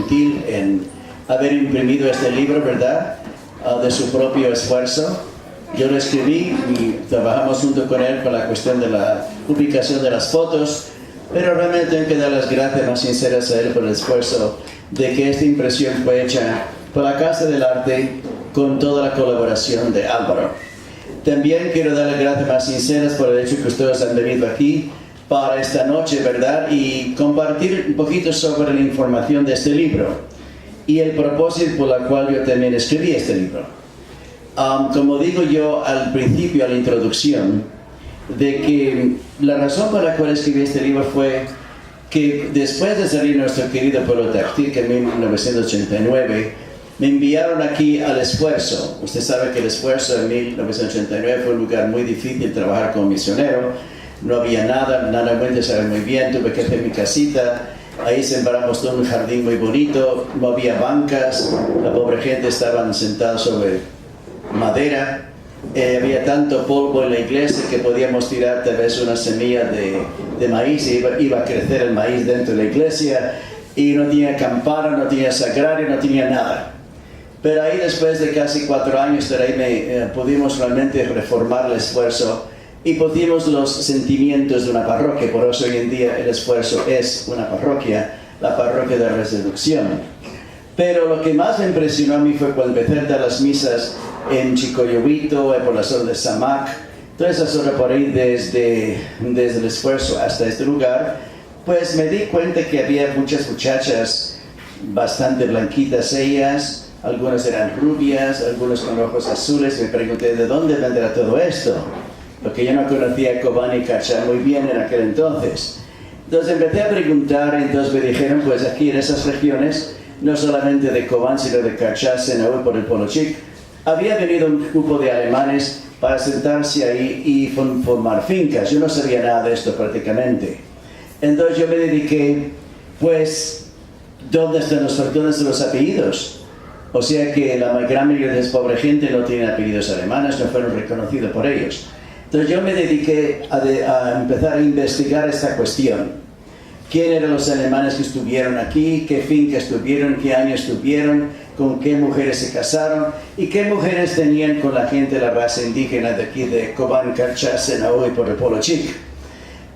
gentil en haber imprimido este libro, ¿verdad? De su propio esfuerzo. Yo lo escribí y trabajamos junto con él con la cuestión de la publicación de las fotos, pero realmente tengo que dar las gracias más sinceras a él por el esfuerzo de que esta impresión fue hecha por la Casa del Arte con toda la colaboración de Álvaro. También quiero dar las gracias más sinceras por el hecho que ustedes han venido aquí para esta noche, ¿verdad? Y compartir un poquito sobre la información de este libro y el propósito por el cual yo también escribí este libro. Como digo yo al principio, a la introducción, de que la razón por la cual escribí este libro fue que después de salir nuestro querido Pueblo Táctil, que en 1989, me enviaron aquí al Esfuerzo. Usted sabe que el Esfuerzo en 1989 fue un lugar muy difícil trabajar como misionero. No había nada, Mente sabe muy bien, tuve que hacer mi casita. Ahí sembramos todo un jardín muy bonito, no había bancas, la pobre gente estaban sentados sobre madera. Había tanto polvo en la iglesia que podíamos tirar tal vez una semilla de maíz y iba a crecer el maíz dentro de la iglesia, y no tenía campana, no tenía sagrario, no tenía nada. Pero ahí después de casi 4 años de ahí pudimos realmente reformar el Esfuerzo y pusimos los sentimientos de una parroquia. Por eso hoy en día el Esfuerzo es una parroquia, la parroquia de la Resurrección. Pero lo que más me impresionó a mí fue cuando empecé a dar las misas en Chicoyohuito, por la zona de Samac, toda esa zona por ahí desde el Esfuerzo hasta este lugar, pues me di cuenta que había muchas muchachas bastante blanquitas ellas, algunas eran rubias, algunas con ojos azules, y me pregunté ¿de dónde vendrá todo esto? Porque yo no conocía Cobán y Cachá muy bien en aquel entonces. Entonces empecé a preguntar, entonces me dijeron pues aquí en esas regiones, no solamente de Cobán, sino de Cachá, Senaú, por el Polo Chic, había venido un grupo de alemanes para sentarse ahí y formar fincas. Yo no sabía nada de esto prácticamente. Entonces yo me dediqué, pues, ¿dónde están los apellidos? O sea que la gran mayoría de esa pobre gente no tiene apellidos alemanes, no fueron reconocidos por ellos. Entonces yo me dediqué a empezar a investigar esta cuestión. ¿Quién eran los alemanes que estuvieron aquí? ¿Qué finca estuvieron? ¿Qué año estuvieron? ¿Con qué mujeres se casaron? ¿Y qué mujeres tenían con la gente de la raza indígena de aquí de Cobán, Cachá, Senaú y por el Polo Chic?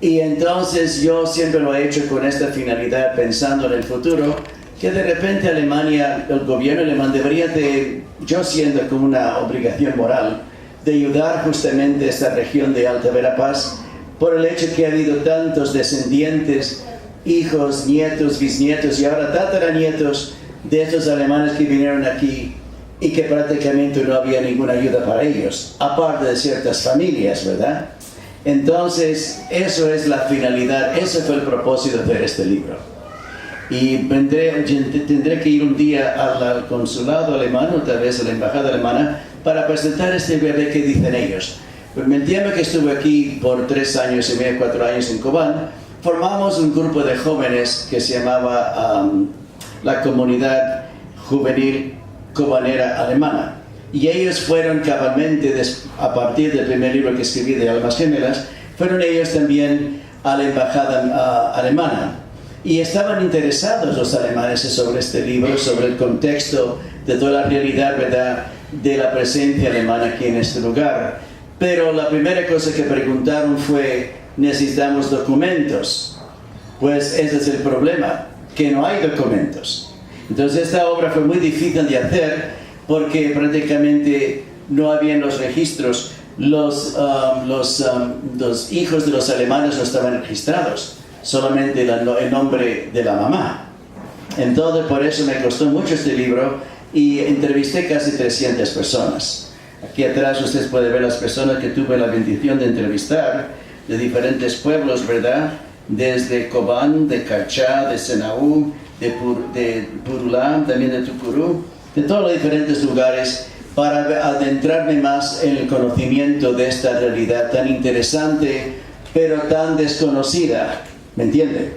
Y entonces yo siempre lo he hecho con esta finalidad, pensando en el futuro, que de repente Alemania, el gobierno alemán debería de, yo siento como una obligación moral, de ayudar justamente a esta región de Alta Verapaz, por el hecho que ha habido tantos descendientes, hijos, nietos, bisnietos y ahora tataranietos de estos alemanes que vinieron aquí y que prácticamente no había ninguna ayuda para ellos, aparte de ciertas familias, ¿verdad? Entonces, eso es la finalidad, ese fue el propósito de este libro. Y tendré que ir un día al consulado alemán, o tal vez a la embajada alemana, para presentar este bebé que dicen ellos. Pero el tiempo que estuve aquí por 3 años y medio, 4 años en Cobán, formamos un grupo de jóvenes que se llamaba la Comunidad Juvenil Cobanera Alemana. Y ellos fueron cabalmente, a partir del primer libro que escribí de Almas Gemelas, fueron ellos también a la embajada alemana. Y estaban interesados los alemanes sobre este libro, sobre el contexto de toda la realidad, ¿verdad?, de la presencia alemana aquí en este lugar. Pero la primera cosa que preguntaron fue, necesitamos documentos. Pues ese es el problema, que no hay documentos. Entonces esta obra fue muy difícil de hacer porque prácticamente no habían los registros. Los hijos de los alemanes no estaban registrados, solamente el nombre de la mamá. Entonces por eso me costó mucho este libro y entrevisté casi 300 personas. Aquí atrás ustedes pueden ver las personas que tuve la bendición de entrevistar de diferentes pueblos, ¿verdad? Desde Cobán, de Cachá, de Senaú, de Purulá, también de Tucurú, de todos los diferentes lugares, para adentrarme más en el conocimiento de esta realidad tan interesante, pero tan desconocida, ¿me entiende?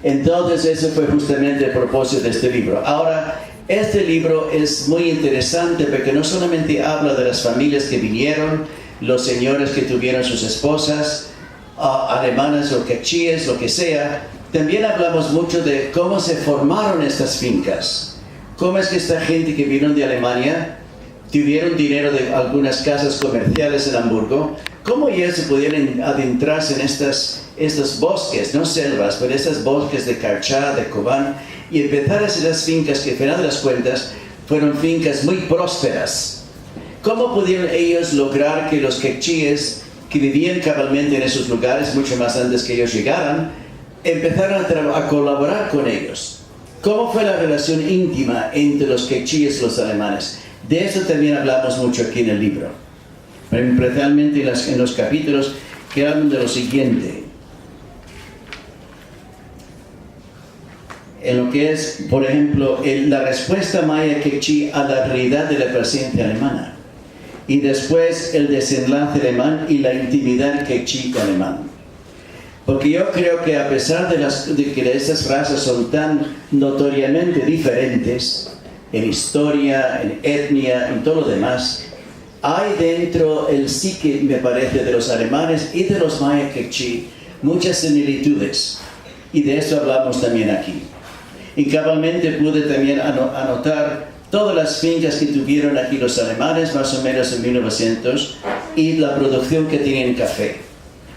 Entonces ese fue justamente el propósito de este libro. Ahora, este libro es muy interesante porque no solamente habla de las familias que vinieron, los señores que tuvieron sus esposas, alemanas o quechíes, lo que sea, También hablamos mucho de cómo se formaron estas fincas. Cómo es que esta gente que vino de Alemania tuvieron dinero de algunas casas comerciales en Hamburgo. Cómo ellos se pudieron adentrarse en estos bosques, no selvas, pero estos bosques de Karchá, de Kobán, y empezar a hacer las fincas que, al final de las cuentas, fueron fincas muy prósperas. ¿Cómo pudieron ellos lograr que los quechíes que vivían cabalmente en esos lugares, mucho más antes que ellos llegaran, empezaron a colaborar con ellos? ¿Cómo fue la relación íntima entre los quechíes y los alemanes? De eso también hablamos mucho aquí en el libro, especialmente en los capítulos que hablan de lo siguiente. En lo que es, por ejemplo, la respuesta maya quechí a la realidad de la presencia alemana. Y después el desenlace alemán y la intimidad quechí alemán. Porque yo creo que a pesar de que estas razas son tan notoriamente diferentes, en historia, en etnia, en todo lo demás, hay dentro el psique, me parece, de los alemanes y de los maya quechí muchas similitudes. Y de eso hablamos también aquí. Y cabalmente pude también anotar todas las fincas que tuvieron aquí los alemanes, más o menos en 1900, y la producción que tienen café.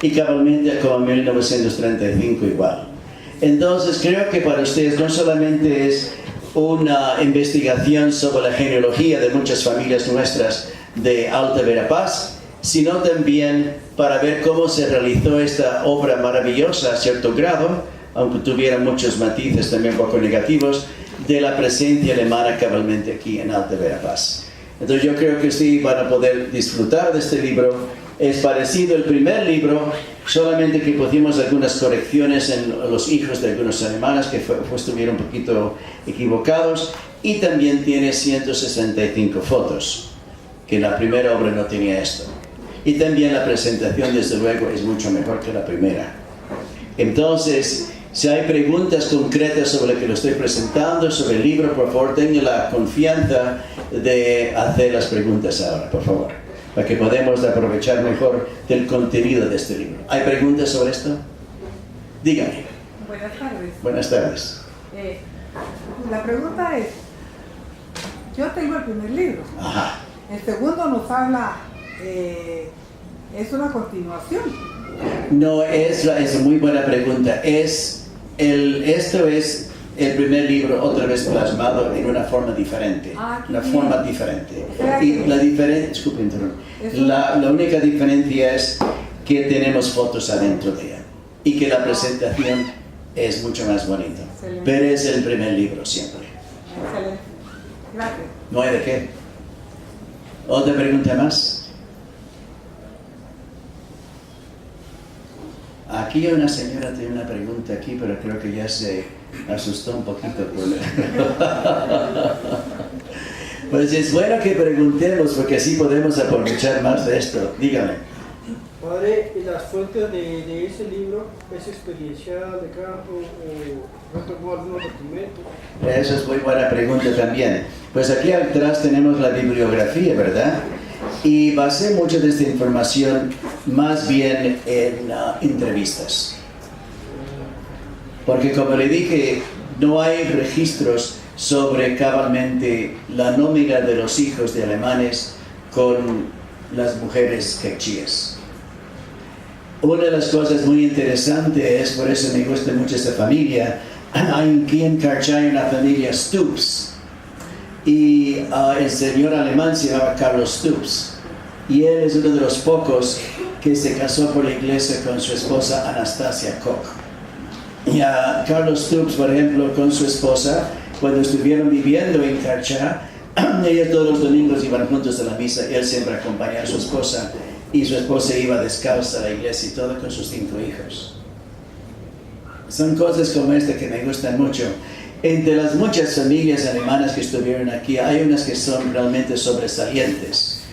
Y cabalmente como en 1935 igual. Entonces creo que para ustedes no solamente es una investigación sobre la genealogía de muchas familias nuestras de Alta Verapaz, sino también para ver cómo se realizó esta obra maravillosa a cierto grado, aunque tuviera muchos matices también poco negativos, de la presencia alemana cabalmente aquí en Alta Verapaz. Entonces yo creo que sí van a poder disfrutar de este libro. Es parecido al primer libro, solamente que pusimos algunas correcciones en los hijos de algunos alemanes que estuvieron un poquito equivocados, y también tiene 165 fotos, que la primera obra no tenía esto. Y también la presentación, desde luego, es mucho mejor que la primera. Entonces, si hay preguntas concretas sobre lo que lo estoy presentando, sobre el libro, por favor, tengan la confianza de hacer las preguntas ahora, por favor, para que podamos aprovechar mejor del contenido de este libro. ¿Hay preguntas sobre esto? Dígame. Buenas tardes. Buenas tardes. La pregunta es, yo tengo el primer libro. Ajá. El segundo nos habla, es una continuación. No, es muy buena pregunta. Esto es el primer libro otra vez plasmado en una forma diferente. Una forma diferente. Y la diferencia, disculpe interrumpir, la única diferencia es que tenemos fotos adentro de ella y que la presentación es mucho más bonita. Excelente. Pero es el primer libro siempre. Excelente. Gracias. No hay de qué. ¿Otra pregunta más? Aquí hay una señora tiene una pregunta aquí, pero creo que ya se asustó un poquito. Pues es bueno que preguntemos, porque así podemos aprovechar más de esto. Dígame. Padre, ¿las fuentes de ese libro es experiencia de campo o no tomó algunos documentos? Esa es muy buena pregunta también. Pues aquí atrás tenemos la bibliografía, ¿verdad? Y basé mucho de esta información más bien en entrevistas. Porque como le dije, no hay registros sobre cabalmente la nómina de los hijos de alemanes con las mujeres quechíes. Una de las cosas muy interesantes es, por eso me gusta mucho esta familia, hay aquí en Karchá una familia Stoops, y el señor alemán se llamaba Carlos Stoops, y él es uno de los pocos que se casó por la iglesia con su esposa Anastasia Koch. Y a Carlos Stoops, por ejemplo, con su esposa, cuando estuvieron viviendo en Karchá, ellos todos los domingos iban juntos a la misa, y él siempre acompañaba a su esposa, y su esposa iba descalza a la iglesia y todo con sus 5 hijos. Son cosas como esta que me gustan mucho. Entre las muchas familias alemanas que estuvieron aquí, hay unas que son realmente sobresalientes.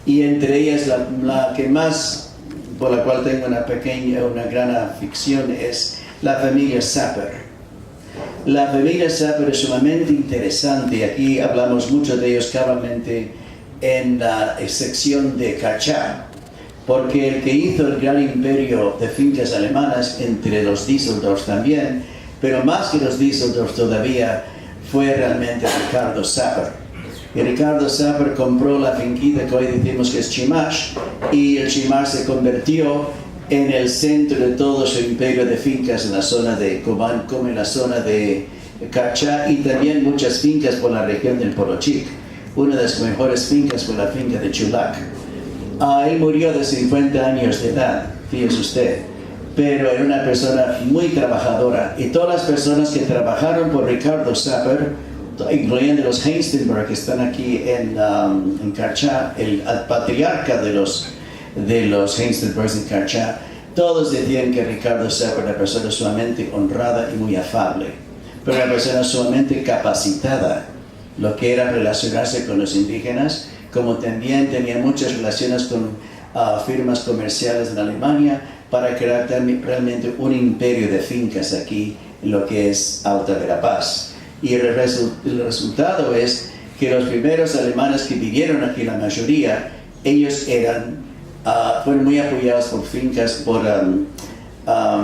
Y entre ellas la que más, por la cual tengo una gran afición, es la familia Sapper. La familia Sapper es sumamente interesante, y aquí hablamos mucho de ellos cabalmente en la sección de Karchá, porque el que hizo el gran imperio de fincas alemanas, entre los Düsseldorf también, pero más que los Düsseldorf todavía fue realmente Ricardo Sapper. Y Ricardo Sapper compró la finquita que hoy decimos que es Chimash, y el Chimash se convirtió en el centro de todo su imperio de fincas en la zona de Cobán, como en la zona de Carchá, y también muchas fincas por la región del Porochic. Una de las mejores fincas fue la finca de Chulac. Él murió de 50 años de edad, fíjese usted, pero era una persona muy trabajadora, y todas las personas que trabajaron por Ricardo Sapper, incluyendo los Hengstenberg que están aquí en Carchá, el patriarca de los Hengstenbergs en Carchá, todos decían que Ricardo Sapper era una persona sumamente honrada y muy afable, pero una persona sumamente capacitada, lo que era relacionarse con los indígenas, como también tenía muchas relaciones con firmas comerciales en Alemania para crear realmente un imperio de fincas aquí en lo que es Alta Verapaz. Y el resultado es que los primeros alemanes que vivieron aquí, la mayoría, ellos fueron muy apoyados por fincas, por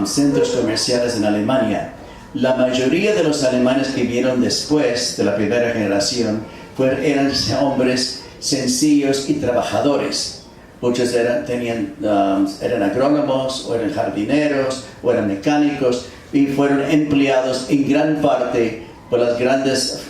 centros comerciales en Alemania. La mayoría de los alemanes que vieron después de la primera generación eran hombres sencillos y trabajadores. Muchos eran agrónomos, o eran jardineros, o eran mecánicos, y fueron empleados en gran parte por las grandes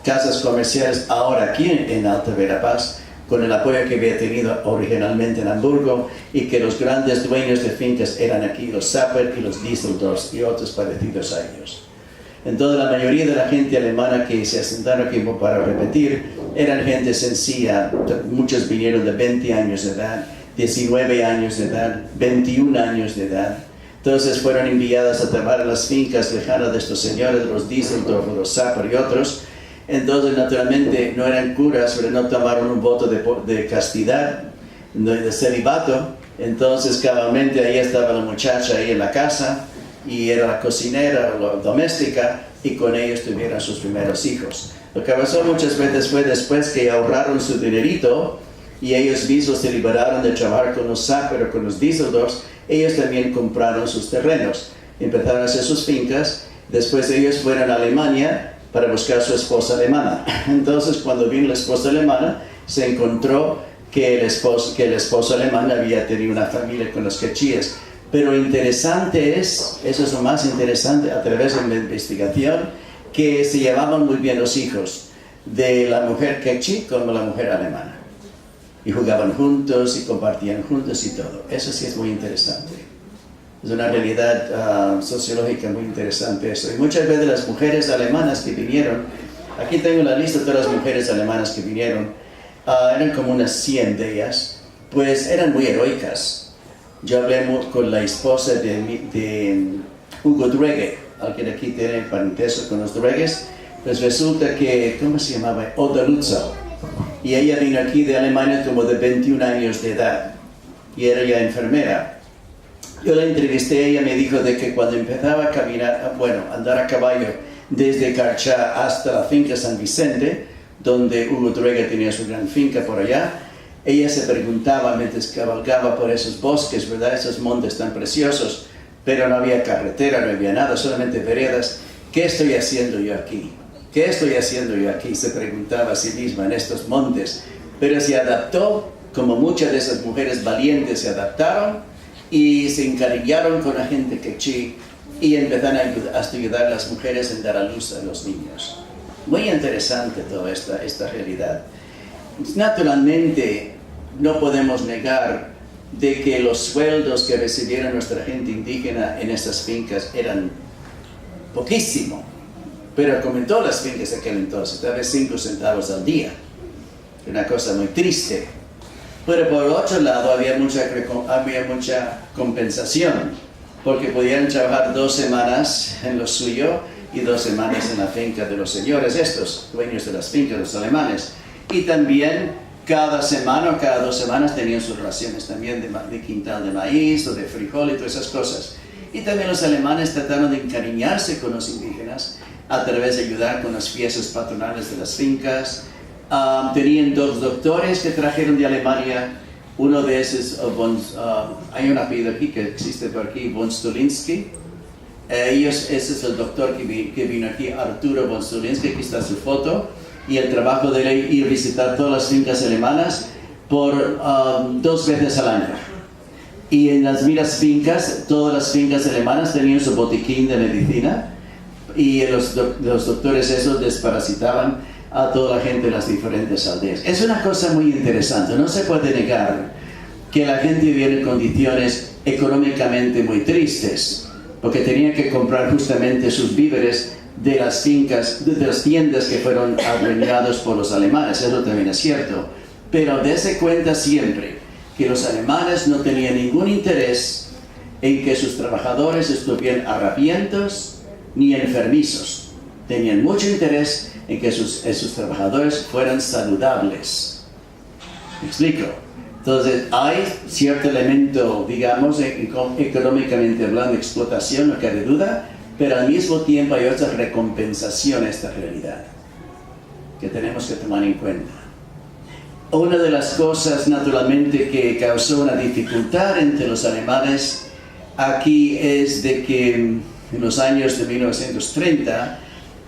casas comerciales ahora aquí en Alta Verapaz, con el apoyo que había tenido originalmente en Hamburgo, y que los grandes dueños de fincas eran aquí los Sapper y los Düsseldorf y otros parecidos a ellos. Entonces la mayoría de la gente alemana que se asentaron aquí, para repetir, eran gente sencilla. Muchos vinieron de 20 años de edad, 19 años de edad, 21 años de edad. Entonces fueron enviadas a trabajar a las fincas lejanas de estos señores, los Düsseldorf, los Sapper y otros. Entonces naturalmente no eran curas, pero no tomaron un voto de castidad, de celibato. Entonces cabalmente ahí estaba la muchacha ahí en la casa, y era la cocinera o la doméstica, y con ellos tuvieron sus primeros hijos. Lo que pasó muchas veces fue después que ahorraron su dinerito y ellos mismos se liberaron de trabajar con los Sapper o con los Düsseldorf, ellos también compraron sus terrenos, empezaron a hacer sus fincas. Después ellos fueron a Alemania para buscar su esposa alemana. Entonces cuando vino la esposa alemana, se encontró que el esposo alemán había tenido una familia con los quechíes. Pero interesante eso es lo más interesante a través de la investigación, que se llevaban muy bien los hijos de la mujer quechí como la mujer alemana. Y jugaban juntos y compartían juntos y todo. Eso sí es muy interesante. Es una realidad sociológica muy interesante eso. Y muchas veces las mujeres alemanas que vinieron, aquí tengo la lista de todas las mujeres alemanas que vinieron, eran como unas 100 de ellas, pues eran muy heroicas. Yo hablé con la esposa de Hugo Drege, alguien aquí tiene parentesco con los Dreges, pues resulta que, ¿cómo se llamaba? Oda Lutzow. Y ella vino aquí de Alemania como de 21 años de edad, y era ya enfermera. Yo la entrevisté, ella me dijo de que cuando empezaba a caminar, andar a caballo desde Carchá hasta la finca San Vicente, donde Hugo Drege tenía su gran finca por allá, ella se preguntaba mientras cabalgaba por esos bosques, ¿verdad? Esos montes tan preciosos, pero no había carretera, no había nada, solamente veredas. ¿Qué estoy haciendo yo aquí? ¿Qué estoy haciendo yo aquí? Se preguntaba a sí misma en estos montes. Pero se adaptó, como muchas de esas mujeres valientes se adaptaron y se encariñaron con la gente quechí y empezaron a ayudar a las mujeres en dar a luz a los niños. Muy interesante toda esta realidad. Naturalmente, no podemos negar de que los sueldos que recibieron nuestra gente indígena en estas fincas eran poquísimo, pero como en todas las fincas de aquel entonces, tal vez 5 centavos al día, una cosa muy triste. Pero por el otro lado había mucha compensación, porque podían trabajar 2 semanas en lo suyo y 2 semanas en la finca de los señores, estos dueños de las fincas, los alemanes. Y también cada semana o cada 2 semanas tenían sus raciones también de quintal de maíz o de frijol y todas esas cosas. Y también los alemanes trataron de encariñarse con los indígenas a través de ayudar con las fiestas patronales de las fincas. Tenían 2 doctores que trajeron de Alemania. Uno de esos, hay un apellido aquí que existe por aquí, von Stolinsky, Ese es el doctor que vino aquí, Arturo Bonsulinsky, aquí está su foto, y el trabajo de él ir a visitar todas las fincas alemanas por 2 veces al año. Y en las mismas fincas, todas las fincas alemanas tenían su botiquín de medicina, y los doctores esos desparasitaban a toda la gente de las diferentes aldeas. Es una cosa muy interesante, no se puede negar que la gente vivía en condiciones económicamente muy tristes, porque tenían que comprar justamente sus víveres de las fincas, de las tiendas que fueron adueñadas por los alemanes. Eso también es cierto, pero dése cuenta siempre que los alemanes no tenían ningún interés en que sus trabajadores estuvieran harapientos ni enfermizos. Tenían mucho interés en que sus trabajadores fueran saludables. ¿Me explico? Entonces, hay cierto elemento, digamos, económicamente hablando, de explotación, no cabe duda, pero al mismo tiempo hay otra recompensación a esta realidad que tenemos que tomar en cuenta. Una de las cosas, naturalmente, que causó una dificultad entre los alemanes aquí es de que en los años de 1930,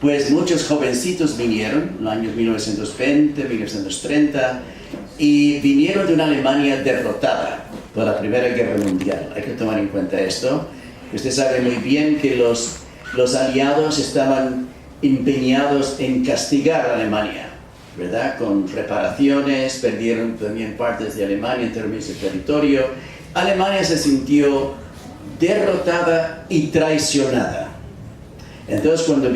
pues muchos jovencitos vinieron, en los años 1920, 1930, y vinieron de una Alemania derrotada por la Primera Guerra Mundial. Hay que tomar en cuenta esto. Usted sabe muy bien que los aliados estaban empeñados en castigar a Alemania, ¿verdad? Con reparaciones, perdieron también partes de Alemania en términos de territorio. Alemania se sintió derrotada y traicionada. Entonces, cuando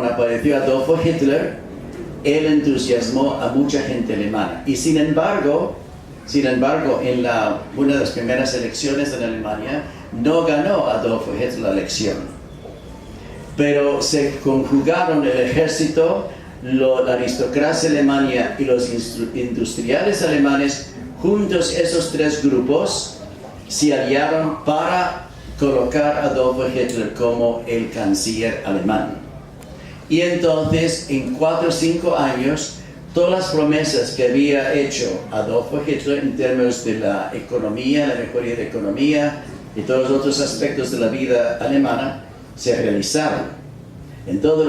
apareció Adolfo Hitler, él entusiasmó a mucha gente alemana. Y sin embargo, en una de las primeras elecciones en Alemania, no ganó Adolfo Hitler la elección. Pero se conjugaron el ejército, la aristocracia alemana y los industriales alemanes, juntos esos 3 grupos, se aliaron para colocar a Adolfo Hitler como el canciller alemán. Y entonces, en 4 o 5 años, todas las promesas que había hecho Adolfo Hitler en términos de la economía, la mejoría de la economía y todos los otros aspectos de la vida alemana, se realizaron. Entonces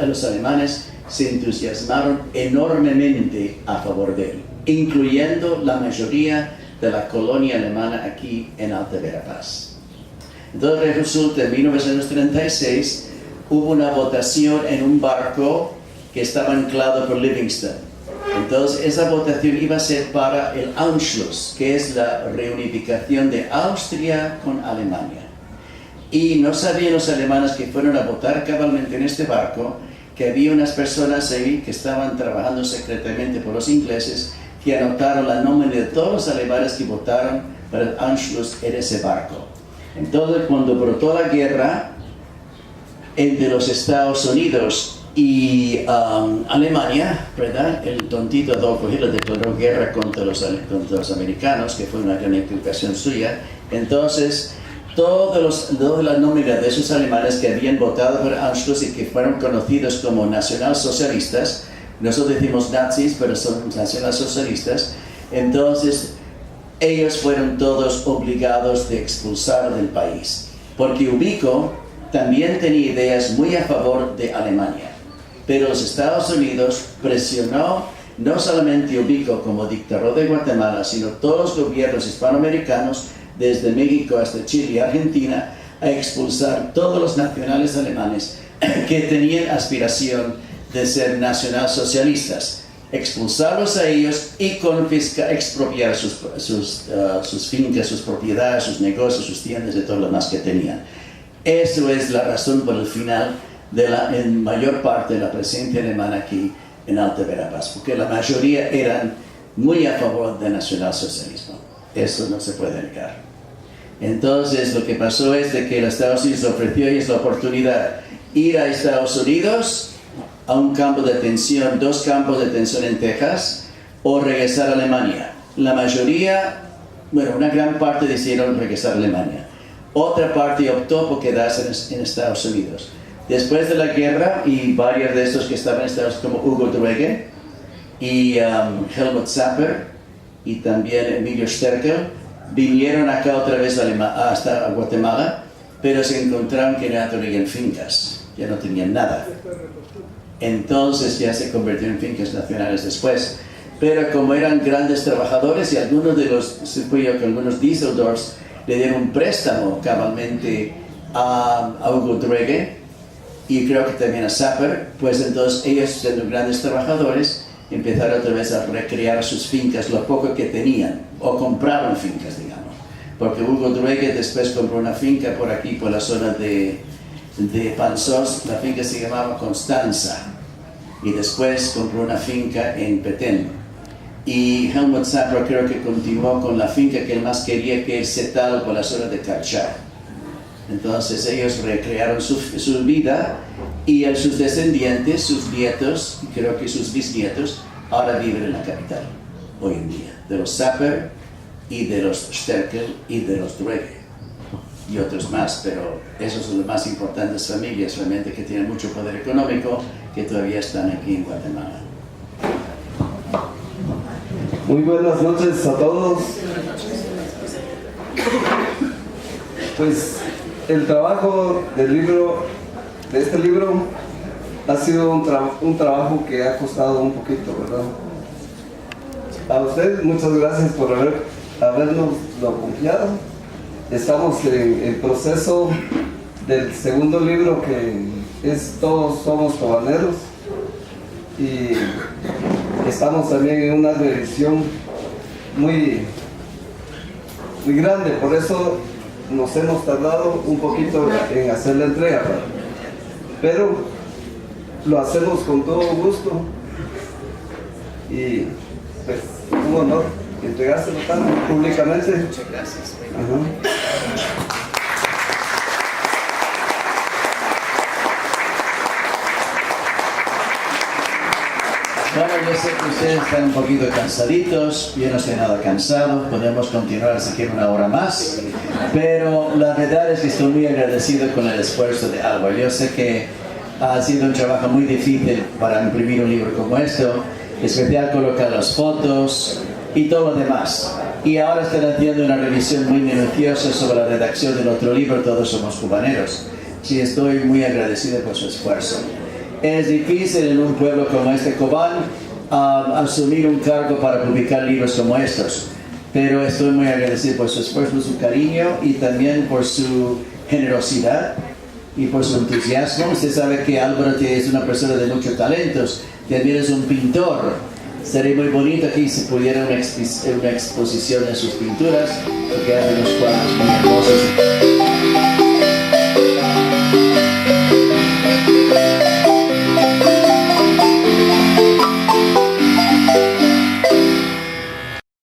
los alemanes se entusiasmaron enormemente a favor de él, incluyendo la mayoría de la colonia alemana aquí en Alta Verapaz. Entonces resulta, en 1936, hubo una votación en un barco que estaba anclado por Livingston. Entonces, esa votación iba a ser para el Anschluss, que es la reunificación de Austria con Alemania. Y no sabían los alemanes que fueron a votar cabalmente en este barco, que había unas personas ahí que estaban trabajando secretamente por los ingleses, que anotaron la nómina de todos los alemanes que votaron para el Anschluss en ese barco. Entonces, cuando brotó la guerra entre los Estados Unidos y Alemania, ¿verdad? El tontito Adolfo Hitler declaró guerra contra los americanos, que fue una gran equivocación suya. Entonces, toda la nómina de esos alemanes que habían votado por Anschluss y que fueron conocidos como nacionalsocialistas, nosotros decimos nazis, pero son nacionalsocialistas, entonces ellos fueron todos obligados de expulsar del país, porque Ubico también tenía ideas muy a favor de Alemania, pero los Estados Unidos presionó no solamente Ubico como dictador de Guatemala, sino todos los gobiernos hispanoamericanos, desde México hasta Chile y Argentina, a expulsar todos los nacionales alemanes que tenían aspiración de ser nacionalsocialistas, expulsarlos a ellos y expropiar sus fincas, sus propiedades, sus negocios, sus tiendas y todo lo demás que tenían. Eso es la razón por el final en mayor parte de la presencia alemana aquí en Alta Verapaz, porque la mayoría eran muy a favor del nacionalsocialismo. Eso no se puede negar. Entonces lo que pasó es de que los Estados Unidos ofreció a ellos la oportunidad de ir a Estados Unidos a un campo de detención, 2 campos de detención en Texas, o regresar a Alemania. La mayoría, una gran parte decidieron regresar a Alemania. Otra parte optó por quedarse en Estados Unidos. Después de la guerra, y varios de estos que estaban en Estados Unidos, como Hugo Druege y Helmut Zapper y también Emilio Sterkel, vinieron acá otra vez hasta Guatemala pero se encontraron que ya no tenían fincas, ya no tenían nada. Entonces ya se convirtió en fincas nacionales después. Pero como eran grandes trabajadores y algunos de los, se fue que algunos Düsseldorfs le dieron un préstamo cabalmente a Hugo Drege y creo que también a Sapper, pues entonces ellos, siendo grandes trabajadores, empezaron otra vez a recrear sus fincas, lo poco que tenían, o compraron fincas, digamos. Porque Hugo Drege después compró una finca por aquí, por la zona de Panzós, la finca se llamaba Constanza, y después compró una finca en Petén. Y Helmut Sapper creo que continuó con la finca que él más quería, que es Setal, por la zona de Cachar. Entonces ellos recrearon su vida y sus descendientes, sus nietos, y creo que sus bisnietos, ahora viven en la capital, hoy en día, de los Sapper y de los Sterkel y de los Drege y otros más, pero esos son las más importantes familias realmente que tienen mucho poder económico que todavía están aquí en Guatemala. Muy buenas noches a todos. Pues el trabajo de este libro ha sido un trabajo que ha costado un poquito, ¿verdad? A ustedes muchas gracias por habernos lo confiado. Estamos en el proceso del segundo libro, que es Todos somos cobaneros, y estamos también en una revisión muy grande, por eso nos hemos tardado un poquito en hacer la entrega, pero lo hacemos con todo gusto y pues un honor entregárselo tan públicamente. Muchas gracias. Bueno, yo sé que ustedes están un poquito cansaditos, yo no estoy nada cansado, podemos continuar si quieren una hora más, pero la verdad es que estoy muy agradecido con el esfuerzo de Álvaro. Yo sé que ha sido un trabajo muy difícil para imprimir un libro como esto, especial colocar las fotos y todo lo demás. Y ahora están haciendo una revisión muy minuciosa sobre la redacción del otro libro, Todos somos cubaneros. Sí, estoy muy agradecido por su esfuerzo. Es difícil en un pueblo como este, Cobán, asumir un cargo para publicar libros como estos, pero estoy muy agradecido por su esfuerzo, su cariño y también por su generosidad y por su entusiasmo. Usted sabe que Álvaro es una persona de muchos talentos, también es un pintor. Sería muy bonito que se pudiera una exposición de sus pinturas, porque hace unos cuadros muy hermosos.